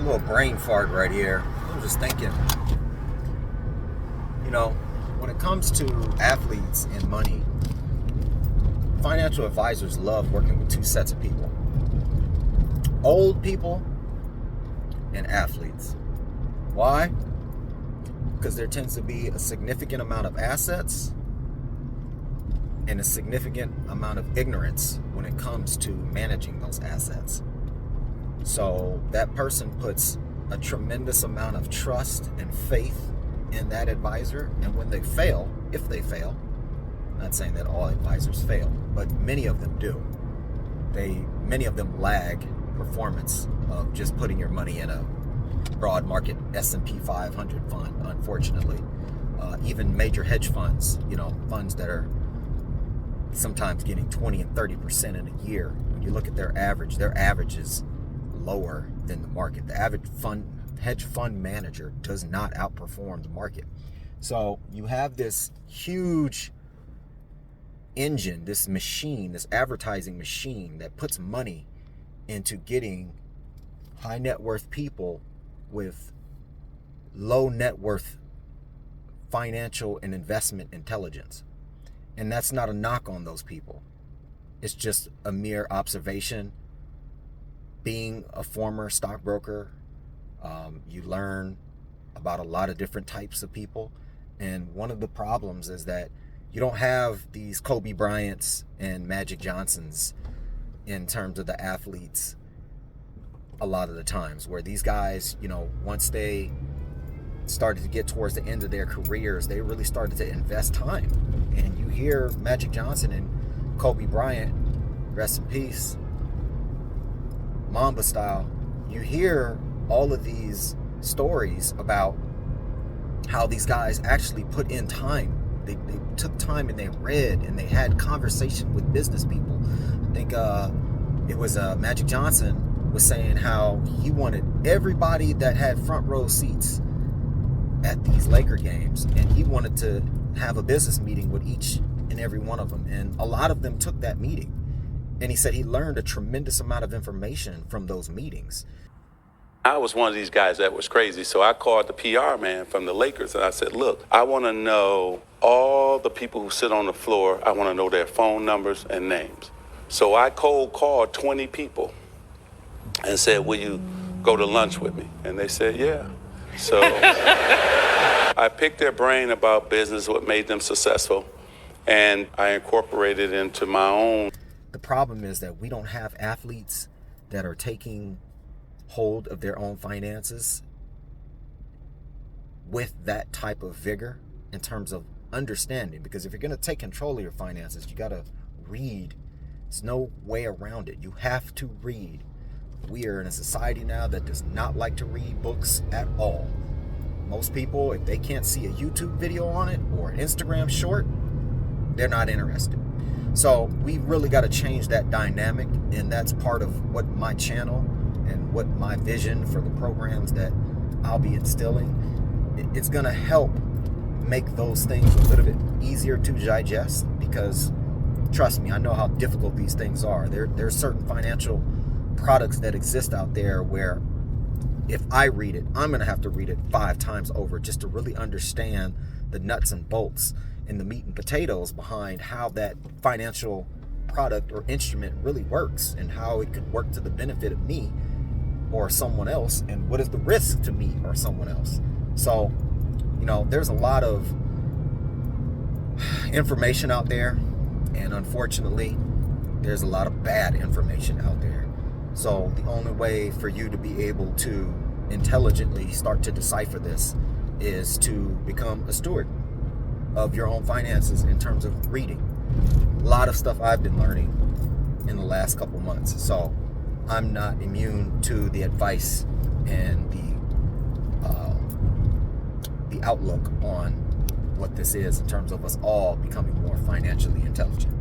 little brain fart right here. I was just thinking, when it comes to athletes and money, financial advisors love working with two sets of people: old people and athletes. Why? Because there tends to be a significant amount of assets and a significant amount of ignorance when it comes to managing those assets. So that person puts a tremendous amount of trust and faith in that advisor, and when they fail, if they fail, I'm not saying that all advisors fail, but many of them do. Many of them lag performance of just putting your money in a broad market S&P 500 fund, unfortunately. Even major hedge funds, funds that are sometimes getting 20 and 30% in a year. When you look at their average is lower than the market. The average hedge fund manager does not outperform the market. So you have this huge engine, this machine, this advertising machine that puts money into getting high net worth people with low net worth financial and investment intelligence. And that's not a knock on those people. It's just a mere observation. Being a former stockbroker, you learn about a lot of different types of people. And one of the problems is that you don't have these Kobe Bryants and Magic Johnsons in terms of the athletes a lot of the times, where these guys, once they started to get towards the end of their careers, they really started to invest time. And you hear Magic Johnson and Kobe Bryant, rest in peace, Mamba style, you hear all of these stories about how these guys actually put in time. They took time and they read and they had conversation with business people. I think it was Magic Johnson was saying how he wanted everybody that had front row seats at these Laker games, and he wanted to have a business meeting with each and every one of them, and a lot of them took that meeting. And he said he learned a tremendous amount of information from those meetings. I was one of these guys that was crazy, so I called the PR man from the Lakers, and I said, look, I want to know all the people who sit on the floor. I want to know their phone numbers and names. So I cold called 20 people and said, will you go to lunch with me? And they said, yeah. So I picked their brain about business, what made them successful, and I incorporated it into my own. The problem is that we don't have athletes that are taking hold of their own finances with that type of vigor in terms of understanding. Because if you're going to take control of your finances, you got to read. There's no way around it. You have to read. We are in a society now that does not like to read books at all. Most people, if they can't see a YouTube video on it or an Instagram short, they're not interested. So we really got to change that dynamic, and that's part of what my channel and what my vision for the programs that I'll be instilling. It's going to help make those things a little bit easier to digest, because trust me, I know how difficult these things are. There's certain financial products that exist out there where if I read it, I'm going to have to read it 5 times over just to really understand the nuts and bolts and the meat and potatoes behind how that financial product or instrument really works, and how it could work to the benefit of me or someone else, and what is the risk to me or someone else. So, there's a lot of information out there, and unfortunately, there's a lot of bad information out there. So the only way for you to be able to intelligently start to decipher this is to become a steward of your own finances in terms of reading. A lot of stuff I've been learning in the last couple months. So I'm not immune to the advice and the outlook on what this is in terms of us all becoming more financially intelligent.